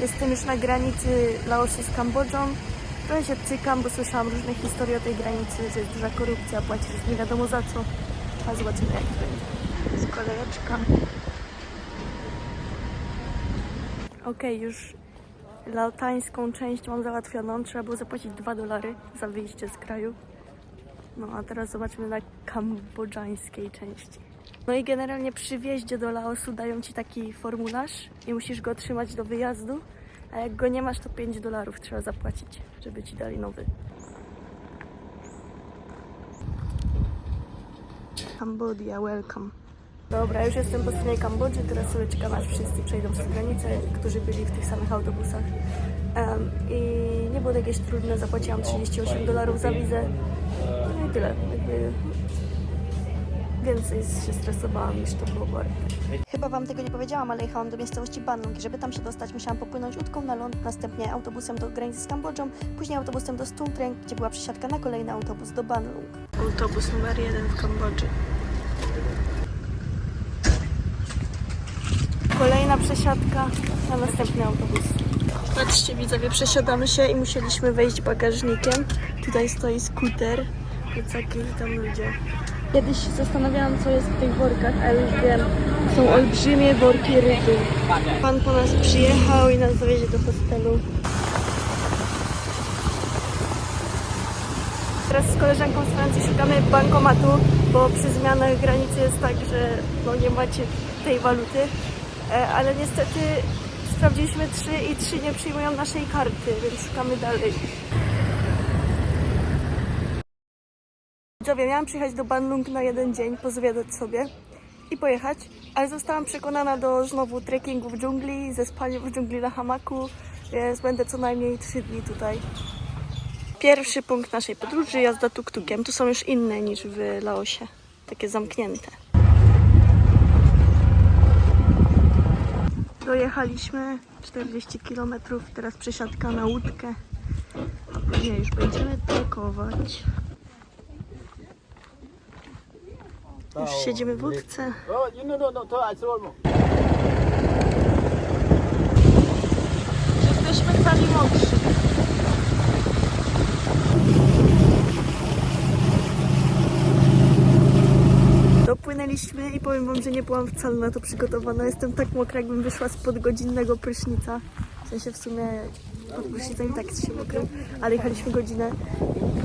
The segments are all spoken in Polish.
Jestem już na granicy Laosu z Kambodżą. Trochę się cykam, bo słyszałam różne historie o tej granicy, że jest duża korupcja, płacisz nie wiadomo za co. A zobaczymy jak to będzie. Jest kolejeczka. Okej, już laotańską część mam załatwioną. Trzeba było zapłacić $2 za wyjście z kraju. No a teraz zobaczmy na kambodżańskiej części. No i generalnie przy wjeździe do Laosu dają ci taki formularz i musisz go otrzymać do wyjazdu, a jak go nie masz, to $5 trzeba zapłacić, żeby ci dali nowy. Cambodia, welcome. Dobra, już jestem po stronie Kambodży, teraz sobie czekam, aż wszyscy przejdą przez granicę, którzy byli w tych samych autobusach. I nie było to jakieś trudne, zapłaciłam $38 za wizę. No i tyle. Więcej się stresowałam niż to było warte. Chyba wam tego nie powiedziałam, ale jechałam do miejscowości Banlung i żeby tam się dostać, musiałam popłynąć łódką na ląd, następnie autobusem do granicy z Kambodżą, później autobusem do Stung Treng, gdzie była przesiadka na kolejny autobus do Banlung. Autobus numer 1 w Kambodży. Kolejna przesiadka na następny autobus. Patrzcie widzowie, przesiadamy się i musieliśmy wejść bagażnikiem. Tutaj stoi skuter, plecaki i tam ludzie. Kiedyś się zastanawiałam, co jest w tych workach, ale już wiem. Są olbrzymie worki ryby. Pan po nas przyjechał i nas zawiezie do hostelu. Teraz z koleżanką z Francji szukamy bankomatu, bo przy zmianach granicy jest tak, że no nie macie tej waluty. Ale niestety sprawdziliśmy 3 i 3 nie przyjmują naszej karty, więc szukamy dalej. Widzowie, miałam przyjechać do Banlung na 1 dzień, pozwiedzać sobie i pojechać, ale zostałam przekonana do znowu trekkingu w dżungli, ze spaniem w dżungli na hamaku, więc będę co najmniej 3 dni tutaj. Pierwszy punkt naszej podróży, jazda tuk-tukiem. Tu są już inne niż w Laosie, takie zamknięte. Dojechaliśmy 40 km, teraz przesiadka na łódkę. Później już będziemy trekować. Już siedzimy w łódce. Jesteśmy cali mokrzy. Dopłynęliśmy i powiem wam, że nie byłam wcale na to przygotowana. Jestem tak mokra, jakbym wyszła spod godzinnego prysznica. W sensie w sumie pod prysznicem i tak jest się mokry, ale jechaliśmy godzinę.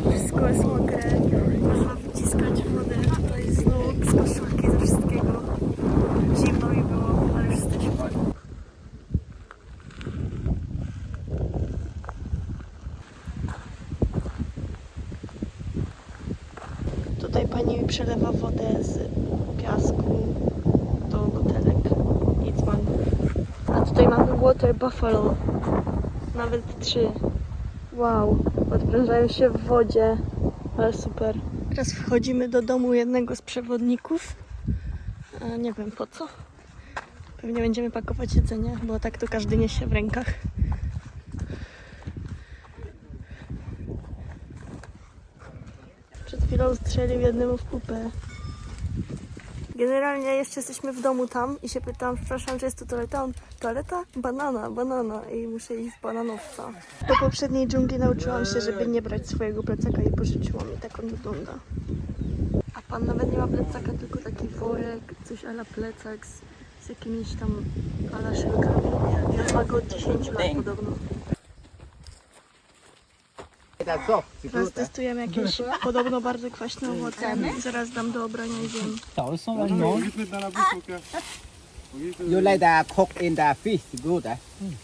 Wszystko jest mokre. Można wyciskać wodę. Tutaj z nóg, z koszulki, ze wszystkiego. Zimno mi było, ale już jesteśmy. Tutaj pani mi przelewa wodę z piasku do butelek i dzbanków. A tutaj mamy Water Buffalo. Nawet 3. Wow, odprężają się w wodzie, ale super. Teraz wchodzimy do domu jednego z przewodników. Nie wiem po co. Pewnie będziemy pakować jedzenie, bo tak to każdy niesie w rękach. Przed chwilą strzelił jednemu w pupę. Generalnie jeszcze jesteśmy w domu tam i się pytam, przepraszam, czy jest tu toaleta? Toaleta? Banana i muszę iść w bananowca. Po poprzedniej dżungli nauczyłam się, żeby nie brać swojego plecaka i pożyczyłam i tak on wygląda. A pan nawet nie ma plecaka, tylko taki worek, coś ala plecak z jakimiś tam ala szelkami. Ja ma go od 10 lat podobno. Teraz testujemy jakieś podobno bardzo kwaśne owoce i zaraz dam do obrania i zjem. You like the cook in the fish, good,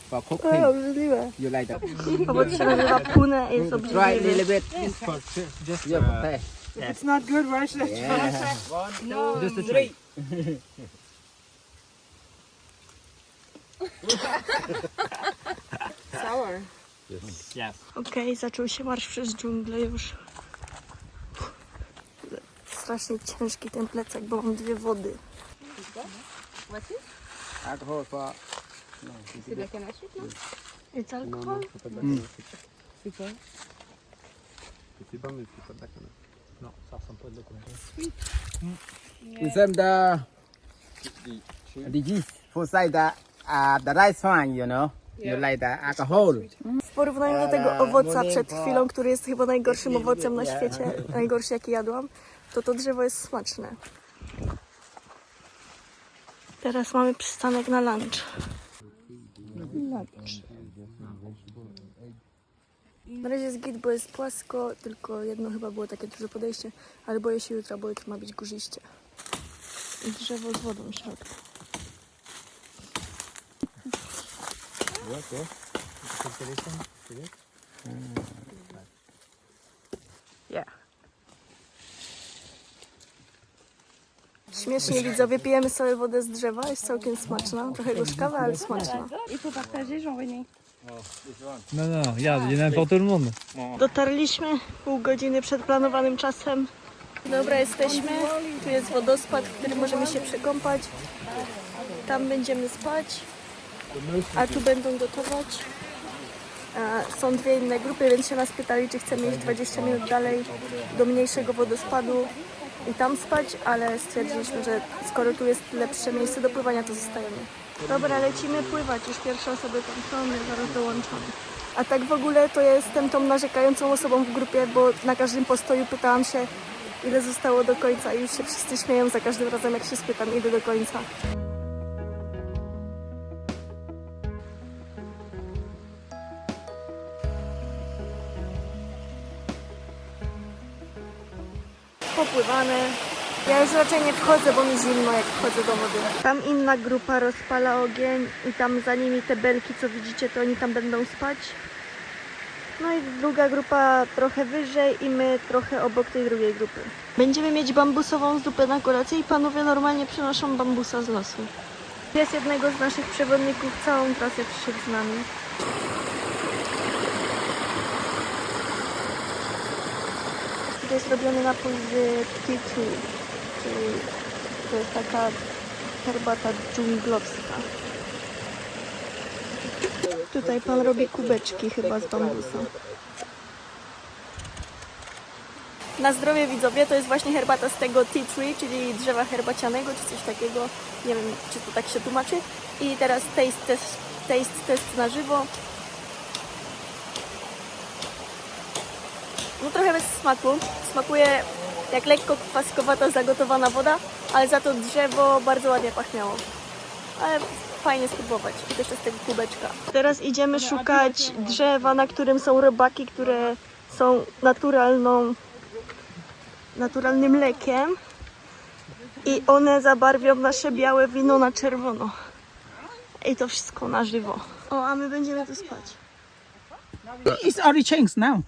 for cooking. Obrzydliwe. You like that? Owoc się nazywa pune i jest Try a obrzydliwy. little bit. Just Yeah, okay. if it's not good, why should I try? Yeah. No, Just to try. sour. Yes. Okej, zaczął się marsz przez dżunglę już. Strasznie ciężki ten plecak, bo mam 2 wody. Alcohol for. It's alcohol? Some the yeast for side the rice wine, you know. You like the alcohol? W porównaniu do tego owoca przed chwilą, który jest chyba najgorszym owocem na świecie, najgorszy jaki jadłam, to drzewo jest smaczne. Teraz mamy przystanek na lunch. Na razie jest git, bo jest płasko, tylko jedno chyba było takie duże podejście, ale boję się jutra, bo jutro ma być górzyście. I drzewo z wodą w środku. Yeah. Śmiesznie widzowie, pijemy sobie wodę z drzewa, jest całkiem smaczna, trochę gorzkawa, ale smaczna. No, regarde, il y en a pour tout le monde. Dotarliśmy pół godziny przed planowanym czasem. Dobra, jesteśmy. Tu jest wodospad, w którym możemy się przekąpać. Tam będziemy spać, a tu będą gotować. Są dwie inne grupy, więc się nas pytali, czy chcemy iść 20 minut dalej do mniejszego wodospadu i tam spać, ale stwierdziliśmy, że skoro tu jest lepsze miejsce do pływania, to zostajemy. Dobra, lecimy pływać. Już pierwsze osoby tam są, my zaraz dołączamy. A tak w ogóle to ja jestem tą narzekającą osobą w grupie, bo na każdym postoju pytałam się, ile zostało do końca i już się wszyscy śmieją za każdym razem, jak się spytam, ile do końca. Popływane. Ja już raczej nie wchodzę, bo mi zimno, jak wchodzę do wody. Tam inna grupa rozpala ogień i tam za nimi te belki, co widzicie, to oni tam będą spać. No i druga grupa trochę wyżej i my trochę obok tej drugiej grupy. Będziemy mieć bambusową zupę na kolację i panowie normalnie przynoszą bambusa z lasu. Pies jednego z naszych przewodników całą trasę przyszedł z nami. To jest robiony napój z tea tree, czyli to jest taka herbata dżunglowska. Tutaj pan robi kubeczki chyba z bambusa. Na zdrowie widzowie, to jest właśnie herbata z tego tea tree, czyli drzewa herbacianego, czy coś takiego. Nie wiem, czy to tak się tłumaczy. I teraz taste test na żywo. No trochę bez smaku. Smakuje jak lekko kwaskowata, zagotowana woda, ale za to drzewo bardzo ładnie pachniało. Ale fajnie spróbować. I też z tego kubeczka. Teraz idziemy szukać drzewa, na którym są robaki, które są naturalnym lekiem. I one zabarwią nasze białe wino na czerwono. I to wszystko na żywo. O, a my będziemy tu spać. It's already changed now.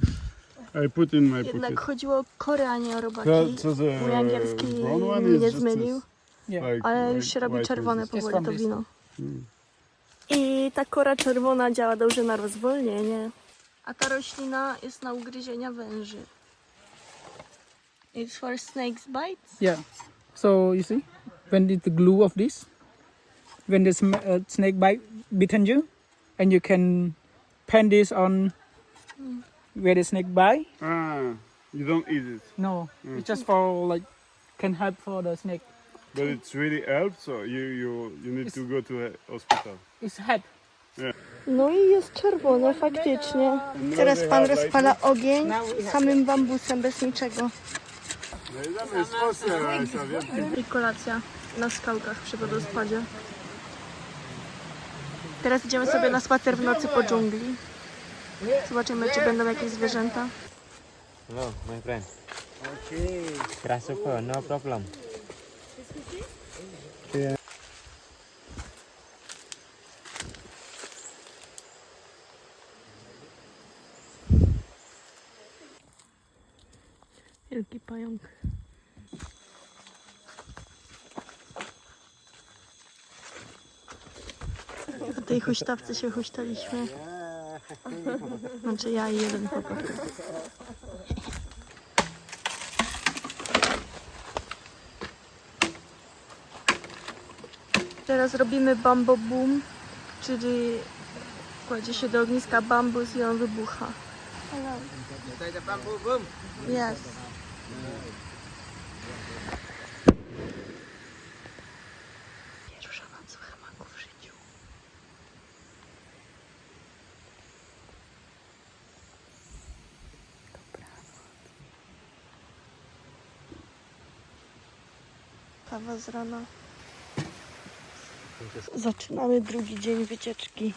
I put in my Jednak pocket. chodziło o Korę, a nie o robaki. So the Mój angielski brown one mnie is nie just zmylił, like, ale już się robi white czerwone roses. powoli to wino. I ta kora czerwona działa dobrze na rozwolnienie. A ta roślina jest na ugryzienia węży. It's for snakes bites? Yeah. So you see, when the glue of this, when the snake bitten you, and you can pen this on where the snake bite. Ah, you don't eat it, No, it's just for like can help for the snake. but it's really helps. So you need to go to a hospital. It's help. No i jest czerwone faktycznie. Teraz pan rozpala ogień samym bambusem, bez niczego. I kolacja na skałkach przy wodospadzie. Teraz idziemy sobie na spacer w nocy po dżungli. Zobaczymy, czy będą jakieś zwierzęta. Hello, my friend. Grasshopper, no problem. Wielki pająk. W tej huśtawce się huśtaliśmy. Znaczy ja i jeden chłopak. Teraz robimy bambo boom, czyli kładzie się do ogniska bambus i on wybucha. Yes. Pierwsza noc w hamaku w życiu. Kawa z rana. Zaczynamy drugi dzień wycieczki.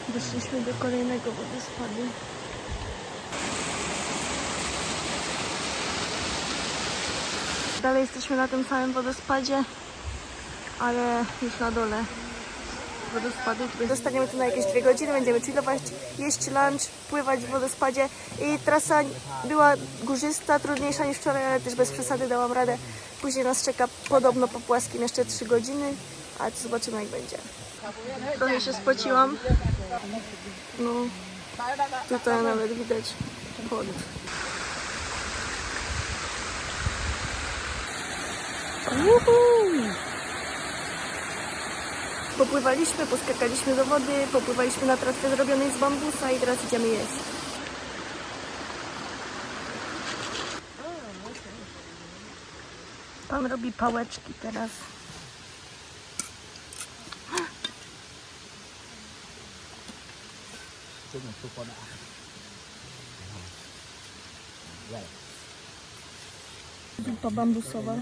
Doszliśmy do kolejnego wodospadu. Dalej jesteśmy na tym samym wodospadzie, ale już na dole wodospadu. Zostaniemy tu na jakieś 2 godziny, będziemy chillować, jeść lunch, pływać w wodospadzie i trasa była górzysta, trudniejsza niż wczoraj, ale też bez przesady dałam radę. Później nas czeka podobno po płaskim jeszcze 3 godziny, ale to zobaczymy jak będzie. Trochę się spociłam. No, tutaj nawet widać pot. Popływaliśmy, poskakaliśmy do wody, popływaliśmy na tratwie zrobionej z bambusa i teraz idziemy jeść. Pan robi pałeczki teraz. Zupa bambusowa.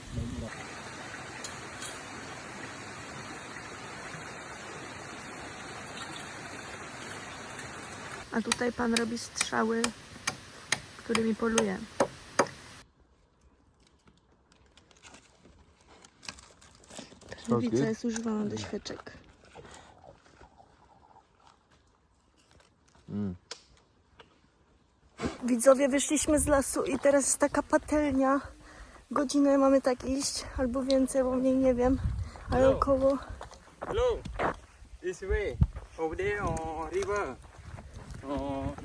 A tutaj pan robi strzały, którymi poluje. Żółwica jest używana do świeczek. Widzowie, wyszliśmy z lasu i teraz jest taka patelnia. Godzinę mamy tak iść, albo więcej, bo mniej nie wiem, ale około. Hello, this way, over there on river.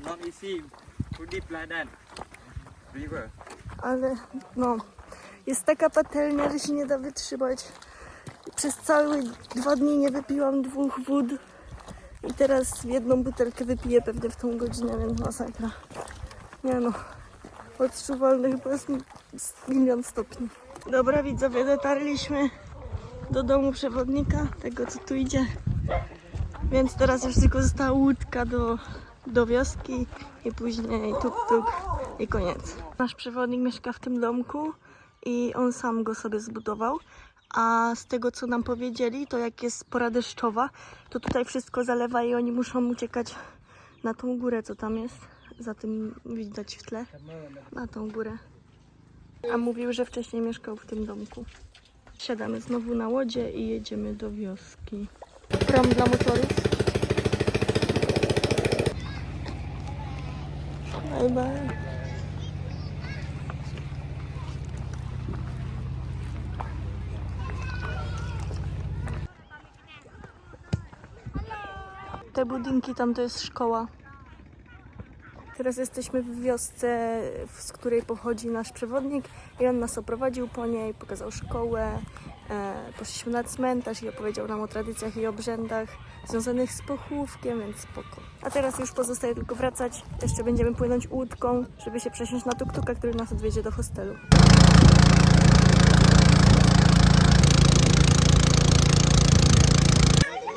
Not easy to deep like that. River. Ale no, jest taka patelnia, że się nie da wytrzymać. Przez całe 2 dni nie wypiłam 2 wód i teraz 1 butelkę wypiję pewnie w tą godzinę, więc masakra. Nie no, odczuwalny chyba jest 1 000 000 stopni. Dobra widzowie, dotarliśmy do domu przewodnika, tego co tu idzie. Więc teraz już tylko została łódka do wioski i później tuk-tuk i koniec. Nasz przewodnik mieszka w tym domku i on sam go sobie zbudował. A z tego co nam powiedzieli, to jak jest pora deszczowa, to tutaj wszystko zalewa i oni muszą uciekać na tą górę, co tam jest. Za tym widać w tle, na tą górę. A mówił, że wcześniej mieszkał w tym domku. Siadamy znowu na łodzie i jedziemy do wioski. Prom dla motorów. Bye bye. Te budynki tam to jest szkoła. Teraz jesteśmy w wiosce, z której pochodzi nasz przewodnik i on nas oprowadził po niej, pokazał szkołę, poszliśmy na cmentarz i opowiedział nam o tradycjach i obrzędach związanych z pochówkiem, więc spoko. A teraz już pozostaje tylko wracać, jeszcze będziemy płynąć łódką, żeby się przesiąść na tuk-tuka, który nas odwiedzie do hostelu.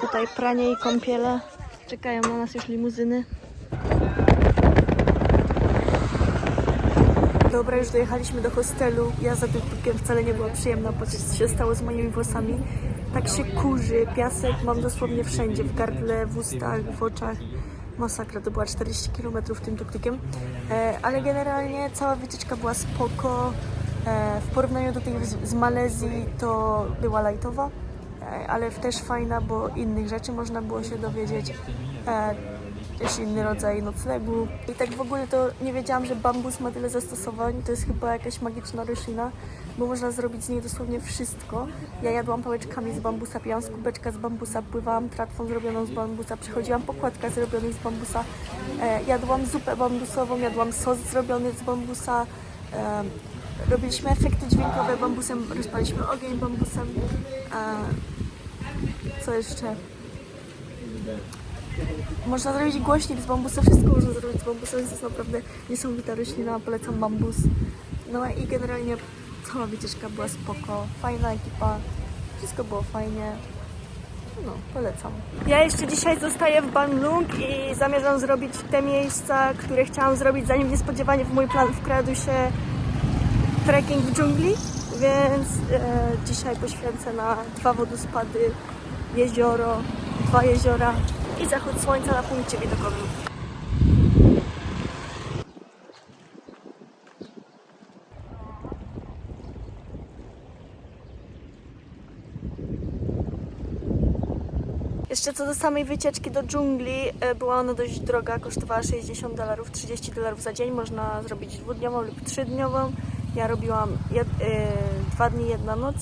Tutaj pranie i kąpiele, czekają na nas już limuzyny. Dobra, już dojechaliśmy do hostelu. Jazda tym tukiem wcale nie była przyjemna, bo coś się stało z moimi włosami. Tak się kurzy, piasek mam dosłownie wszędzie, w gardle, w ustach, w oczach. Masakra, to była 40 km tym tuk-tukiem. Ale generalnie cała wycieczka była spoko. W porównaniu do tej z Malezji to była lightowa, ale też fajna, bo innych rzeczy można było się dowiedzieć. Też inny rodzaj noclegu. I tak w ogóle to nie wiedziałam, że bambus ma tyle zastosowań. To jest chyba jakaś magiczna roślina, bo można zrobić z niej dosłownie wszystko. Ja jadłam pałeczkami z bambusa, pijałam z kubeczka z bambusa, pływałam tratwą zrobioną z bambusa, przychodziłam po kładkach zrobionych z bambusa, jadłam zupę bambusową, jadłam sos zrobiony z bambusa, robiliśmy efekty dźwiękowe bambusem, rozpaliśmy ogień bambusem. Co jeszcze? Można zrobić głośnik z bambusa, wszystko można zrobić z bambusa, więc to jest naprawdę niesamowita roślina, polecam bambus. No i generalnie cała wycieczka była spoko, fajna ekipa, wszystko było fajnie. No, polecam. Ja jeszcze dzisiaj zostaję w Bandung i zamierzam zrobić te miejsca, które chciałam zrobić, zanim niespodziewanie w mój plan wkradł się trekking w dżungli, więc dzisiaj poświęcę na 2 wodospady, jezioro, 2 jeziora i zachód słońca na punkcie widokowym. Jeszcze co do samej wycieczki do dżungli, była ona dość droga, kosztowała $60, $30 za dzień, można zrobić 2-dniową lub 3-dniową. Ja robiłam 2 dni, 1 noc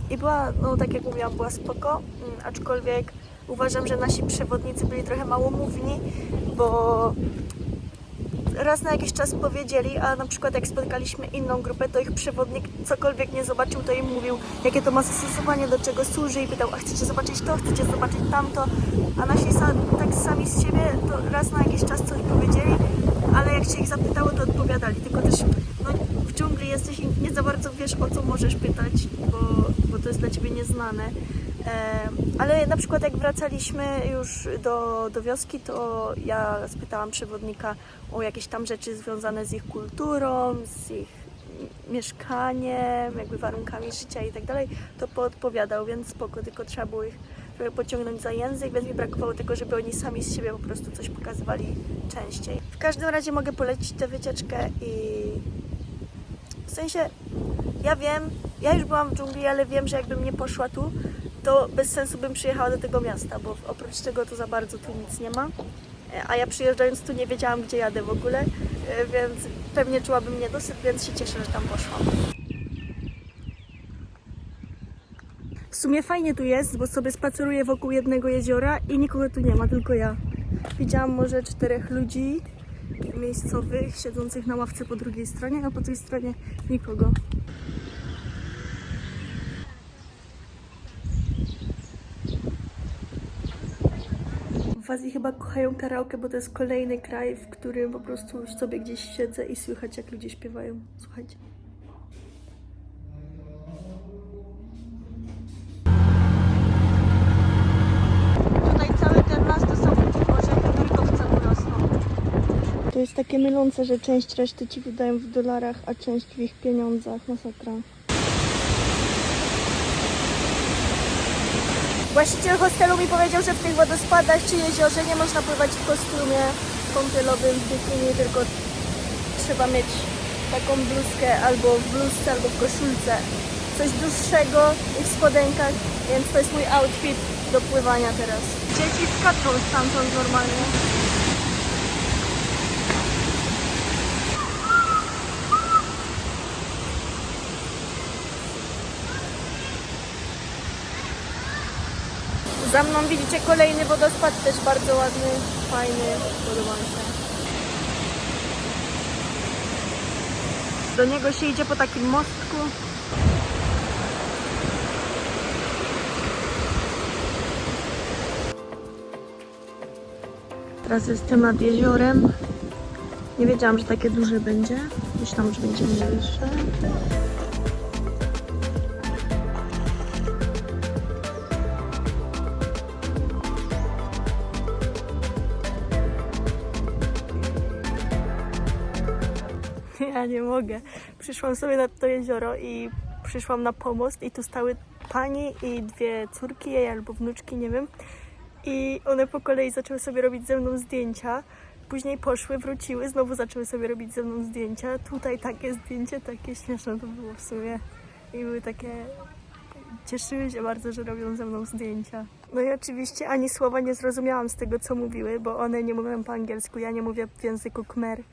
i była, no tak jak mówiłam, była spoko, aczkolwiek uważam, że nasi przewodnicy byli trochę małomówni, bo raz na jakiś czas powiedzieli, a na przykład jak spotkaliśmy inną grupę, to ich przewodnik cokolwiek nie zobaczył, to im mówił, jakie to ma zastosowanie, do czego służy i pytał, a chcecie zobaczyć to, chcecie zobaczyć tamto, a nasi tak sami z siebie to raz na jakiś czas coś powiedzieli, ale jak się ich zapytało, to odpowiadali, tylko też no, w dżungli jesteś i nie za bardzo wiesz, o co możesz pytać, bo to jest dla ciebie nieznane. Ale na przykład jak wracaliśmy już do wioski, to ja spytałam przewodnika o jakieś tam rzeczy związane z ich kulturą, z ich mieszkaniem, jakby warunkami życia i tak dalej, to poodpowiadał, więc spoko, tylko trzeba było ich trochę pociągnąć za język, więc mi brakowało tego, żeby oni sami z siebie po prostu coś pokazywali częściej. W każdym razie mogę polecić tę wycieczkę i w sensie ja wiem, ja już byłam w dżungli, ale wiem, że jakbym nie poszła tu, to bez sensu bym przyjechała do tego miasta, bo oprócz tego to za bardzo tu nic nie ma. A ja przyjeżdżając tu nie wiedziałam, gdzie jadę w ogóle, więc pewnie czułabym niedosyt, więc się cieszę, że tam poszłam. W sumie fajnie tu jest, bo sobie spaceruję wokół jednego jeziora i nikogo tu nie ma, tylko ja. Widziałam może 4 ludzi miejscowych, siedzących na ławce po drugiej stronie, a po tej stronie nikogo. W Azji chyba kochają karaoke, bo to jest kolejny kraj, w którym po prostu sobie gdzieś siedzę i słychać, jak ludzie śpiewają. Słuchajcie. Tutaj cały ten las to są orzechy, tylko w całym rosną. To jest takie mylące, że część reszty ci wydają w dolarach, a część w ich pieniądzach. Masakra. Właściciel hostelu mi powiedział, że w tych wodospadach czy jeziorze nie można pływać w kostiumie kąpielowym, w bikini, tylko trzeba mieć taką bluzkę albo w bluzce, albo w koszulce. Coś dłuższego i w spodenkach, więc to jest mój outfit do pływania teraz. Dzieci skaczą stamtąd normalnie. Za mną widzicie kolejny wodospad, też bardzo ładny, fajny, podoba mi się. Do niego się idzie po takim mostku. Teraz jestem nad jeziorem. Nie wiedziałam, że takie duże będzie. Myślałam, że będzie mniejsze. Ja nie mogę. Przyszłam sobie nad to jezioro i przyszłam na pomost i tu stały pani i 2 córki jej albo wnuczki, nie wiem. I one po kolei zaczęły sobie robić ze mną zdjęcia. Później poszły, wróciły, znowu zaczęły sobie robić ze mną zdjęcia. Tutaj takie zdjęcie, takie śmieszne to było w sumie. I były takie... Cieszyły się bardzo, że robią ze mną zdjęcia. No i oczywiście ani słowa nie zrozumiałam z tego, co mówiły, bo one nie mówią po angielsku, ja nie mówię w języku Khmer.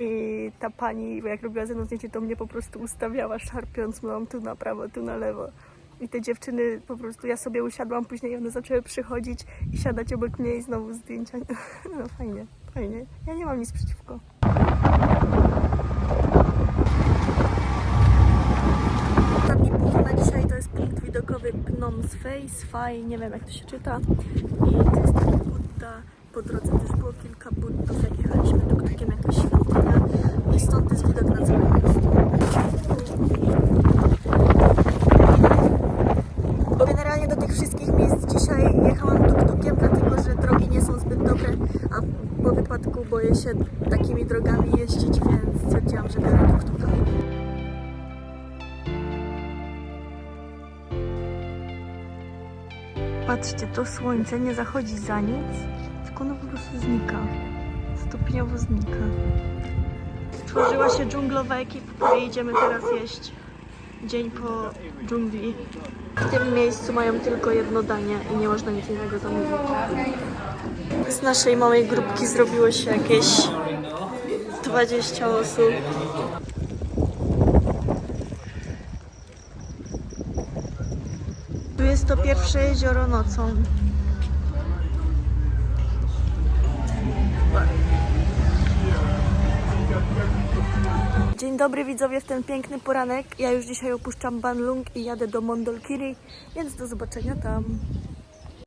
I ta pani, jak robiła ze mną zdjęcie, to mnie po prostu ustawiała, szarpiąc mną tu na prawo, tu na lewo. I te dziewczyny po prostu, ja sobie usiadłam, później one zaczęły przychodzić i siadać obok mnie i znowu zdjęcia. No fajnie, fajnie. Ja nie mam nic przeciwko. Ostatni punkt na dzisiaj to jest punkt widokowy Phnom Sfai, nie wiem jak to się czyta. I to jest taki Budda. Po drodze też było kilka buddów, jak jechaliśmy tuk-tukiem, jakaś świątynia i stąd jest widok na całe miasto. Bo generalnie do tych wszystkich miejsc dzisiaj Patrzcie, to słońce nie zachodzi za nic, tylko ono po prostu znika. Stopniowo znika. Tworzyła się dżunglowa ekipa i idziemy teraz jeść. Dzień po dżungli. W tym miejscu mają tylko jedno danie i nie można nic innego zamówić. Z naszej małej grupki zrobiło się jakieś 20 osób. Tu jest to pierwsze jezioro nocą. Dzień dobry widzowie w ten piękny poranek. Ja już dzisiaj opuszczam Banlung i jadę do Mondolkiri, więc do zobaczenia tam.